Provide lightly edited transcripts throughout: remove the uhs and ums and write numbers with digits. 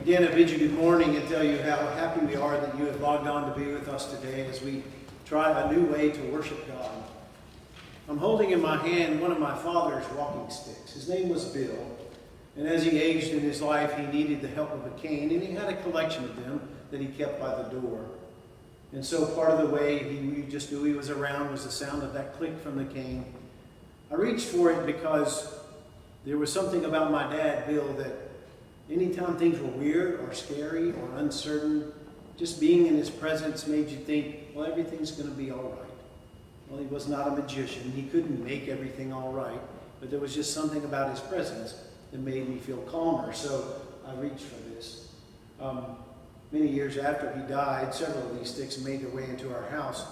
Again, I bid you good morning and tell you how happy we are that you have logged on to be with us today as we try a new way to worship God. I'm holding in my hand one of my father's walking sticks. His name was Bill, and as he aged in his life, he needed the help of a cane, and he had a collection of them that he kept by the door. And so part of the way we just knew he was around was the sound of that click from the cane. I reached for it because there was something about my dad, Bill, that anytime things were weird or scary or uncertain, just being in his presence made you think, well, everything's going to be all right. Well, he was not a magician. He couldn't make everything all right, but there was just something about his presence that made me feel calmer. So I reached for this. Many years after he died, several of these sticks made their way into our house.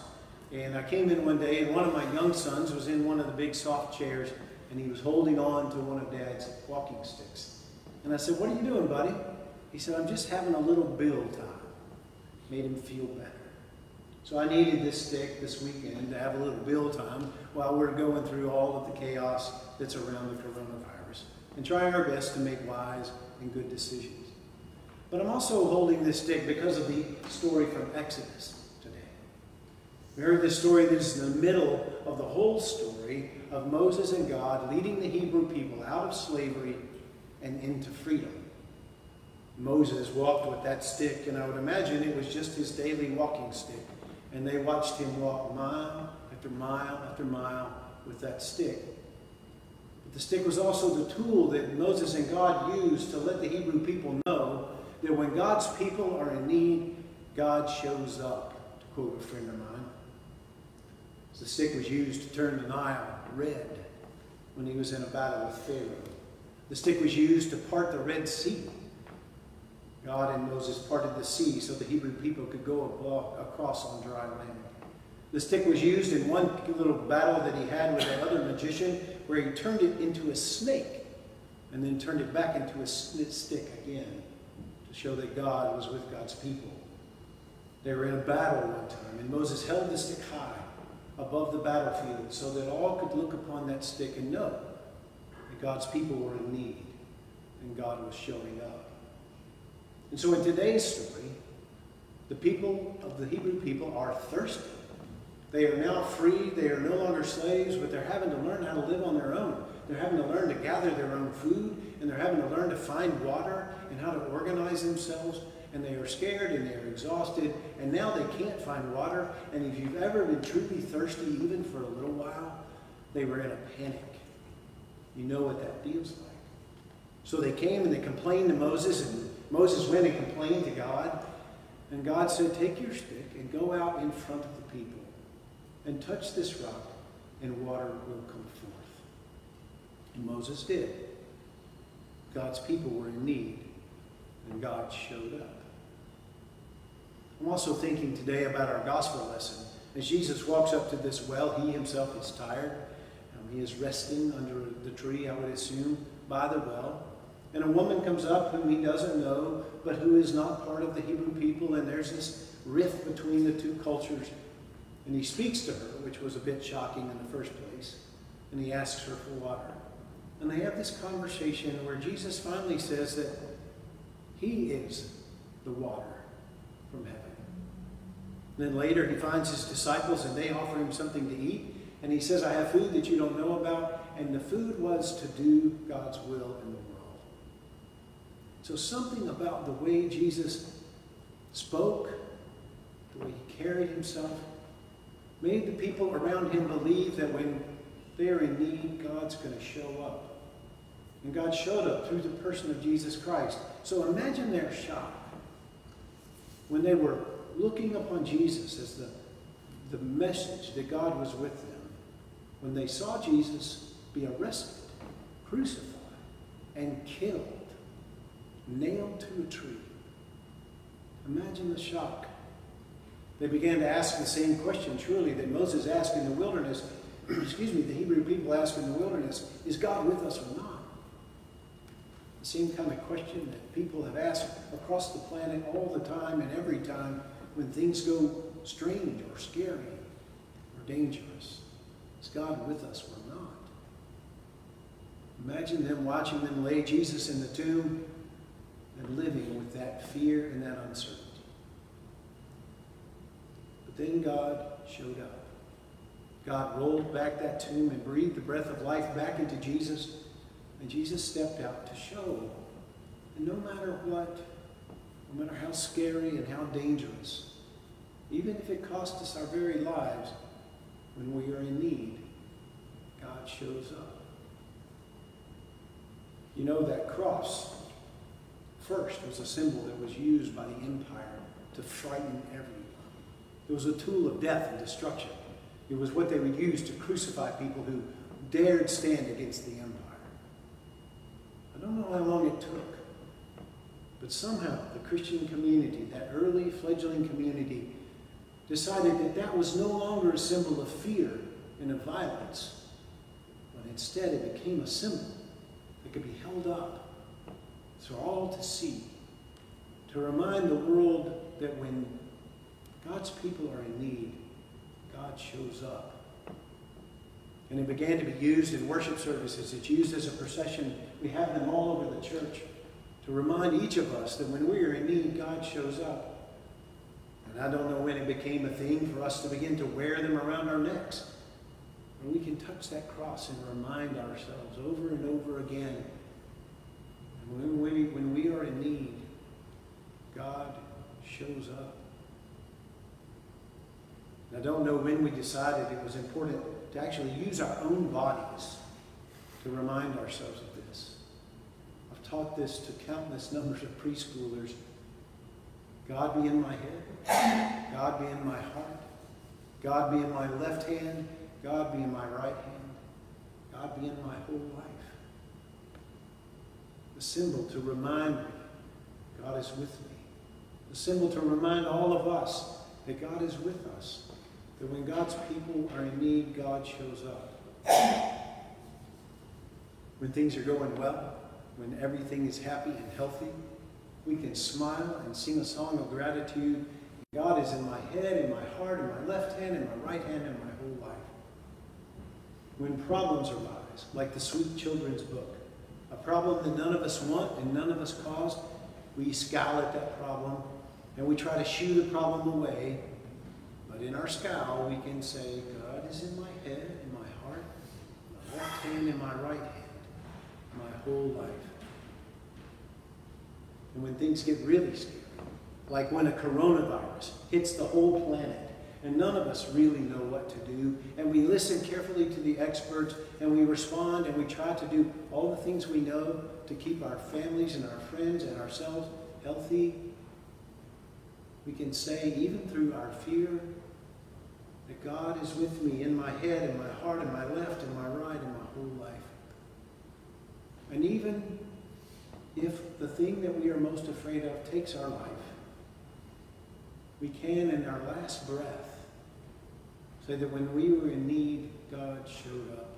And I came in one day, and one of my young sons was in one of the big soft chairs, and he was holding on to one of Dad's walking sticks. And I said, "What are you doing, buddy?" He said, "I'm just having a little Bill time." Made him feel better. So I needed this stick this weekend to have a little Bill time while we're going through all of the chaos that's around the coronavirus and trying our best to make wise and good decisions. But I'm also holding this stick because of the story from Exodus today. We heard this story that is in the middle of the whole story of Moses and God leading the Hebrew people out of slavery and into freedom. Moses walked with that stick, and I would imagine it was just his daily walking stick. And they watched him walk mile after mile after mile with that stick. But the stick was also the tool that Moses and God used to let the Hebrew people know that when God's people are in need, God shows up, to quote a friend of mine. The stick was used to turn the Nile red when he was in a battle with Pharaoh. The stick was used to part the Red Sea. God and Moses parted the sea so the Hebrew people could go across on dry land. The stick was used in one little battle that he had with that other magician where he turned it into a snake and then turned it back into a stick again to show that God was with God's people. They were in a battle one time, and Moses held the stick high above the battlefield so that all could look upon that stick and know that God's people were in need and God was showing up. And so in today's story, the people of the Hebrew people are thirsty. They are now free. They are no longer slaves, but they're having to learn how to live on their own. They're having to learn to gather their own food, and they're having to learn to find water and how to organize themselves. And they are scared and they are exhausted, and now they can't find water. And if you've ever been truly thirsty, even for a little while, they were in a panic. You know what that feels like. So they came and they complained to Moses, and Moses went and complained to God. And God said, "Take your stick and go out in front of the people and touch this rock, and water will come forth." And Moses did. God's people were in need, and God showed up. I'm also thinking today about our gospel lesson. As Jesus walks up to this well, he himself is tired. He is resting under the tree, I would assume, by the well. And a woman comes up whom he doesn't know, but who is not part of the Hebrew people, and there's this rift between the two cultures. And he speaks to her, which was a bit shocking in the first place, and he asks her for water. And they have this conversation where Jesus finally says that he is the water from heaven. Then later he finds his disciples, and they offer him something to eat. And he says, "I have food that you don't know about." And the food was to do God's will in the world. So something about the way Jesus spoke, the way he carried himself, made the people around him believe that when they are in need, God's going to show up. And God showed up through the person of Jesus Christ. So imagine their shock when they were looking upon Jesus as the message that God was with them, when they saw Jesus be arrested, crucified, and killed, nailed to a tree. Imagine the shock. They began to ask the same question, truly, that Moses asked in the wilderness, the Hebrew people asked in the wilderness, "Is God with us or not?" The same kind of question that people have asked across the planet all the time and every time when things go strange or scary or dangerous. Is God with us or not? Imagine them watching them lay Jesus in the tomb, and living with that fear and that uncertainty. But then God showed up. God rolled back that tomb and breathed the breath of life back into Jesus, and Jesus stepped out to show that no matter what, no matter how scary and how dangerous, even if it cost us our very lives, when we are in need, God shows up. You know, that cross first was a symbol that was used by the empire to frighten everyone. It was a tool of death and destruction. It was what they would use to crucify people who dared stand against the empire. I don't know how long it took, but somehow the Christian community, that early fledgling community, decided that that was no longer a symbol of fear and of violence, but instead it became a symbol that could be held up for all to see, to remind the world that when God's people are in need, God shows up. And it began to be used in worship services. It's used as a procession. We have them all over the church to remind each of us that when we are in need, God shows up. And I don't know when it became a thing for us to begin to wear them around our necks. But we can touch that cross and remind ourselves over and over again. And when we are in need, God shows up. I don't know when we decided it was important to actually use our own bodies to remind ourselves of this. I've taught this to countless numbers of preschoolers. God be in my head. God be in my heart. God be in my left hand. God be in my right hand. God be in my whole life. The symbol to remind me God is with me. The symbol to remind all of us that God is with us. That when God's people are in need, God shows up. When things are going well, when everything is happy and healthy, we can smile and sing a song of gratitude. God is in my head, in my heart, in my left hand, in my right hand, in my whole life. When problems arise, like the sweet children's book, a problem that none of us want and none of us caused, we scowl at that problem and we try to shoo the problem away. But in our scowl, we can say, God is in my head, in my heart, my left hand, in my right hand, my whole life. And when things get really scary, like when a coronavirus hits the whole planet, and none of us really know what to do, and we listen carefully to the experts, and we respond, and we try to do all the things we know to keep our families and our friends and ourselves healthy, we can say, even through our fear, that God is with me in my head, in my heart, in my left, in my right, in my whole life. And even if the thing that we are most afraid of takes our life, we can, in our last breath, say that when we were in need, God showed up.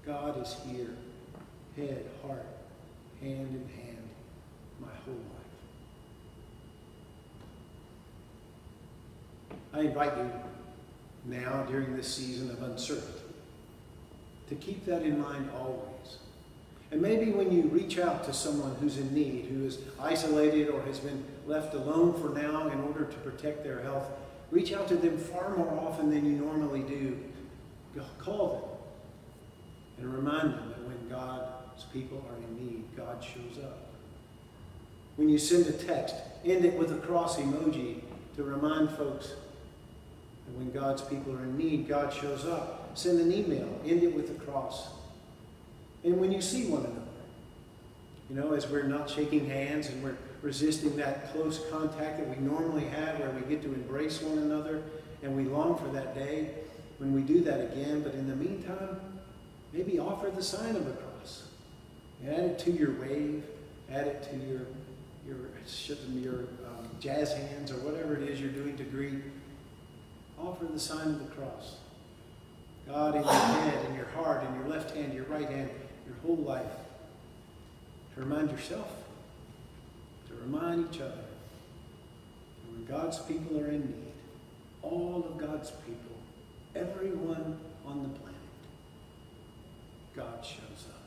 God is here, head, heart, hand in hand, my whole life. I invite you now, during this season of uncertainty, to keep that in mind always. And maybe when you reach out to someone who's in need, who is isolated or has been left alone for now in order to protect their health, reach out to them far more often than you normally do. Call them and remind them that when God's people are in need, God shows up. When you send a text, end it with a cross emoji to remind folks that when God's people are in need, God shows up. Send an email, end it with a cross. And when you see one another, as we're not shaking hands and we're resisting that close contact that we normally have where we get to embrace one another and we long for that day when we do that again. But in the meantime, maybe offer the sign of the cross. Add it to your wave, add it to your jazz hands or whatever it is you're doing to greet. Offer the sign of the cross. God in your head, in your heart, in your left hand, your right hand, your whole life. To remind yourself, to remind each other that when God's people are in need, all of God's people, everyone on the planet, God shows up.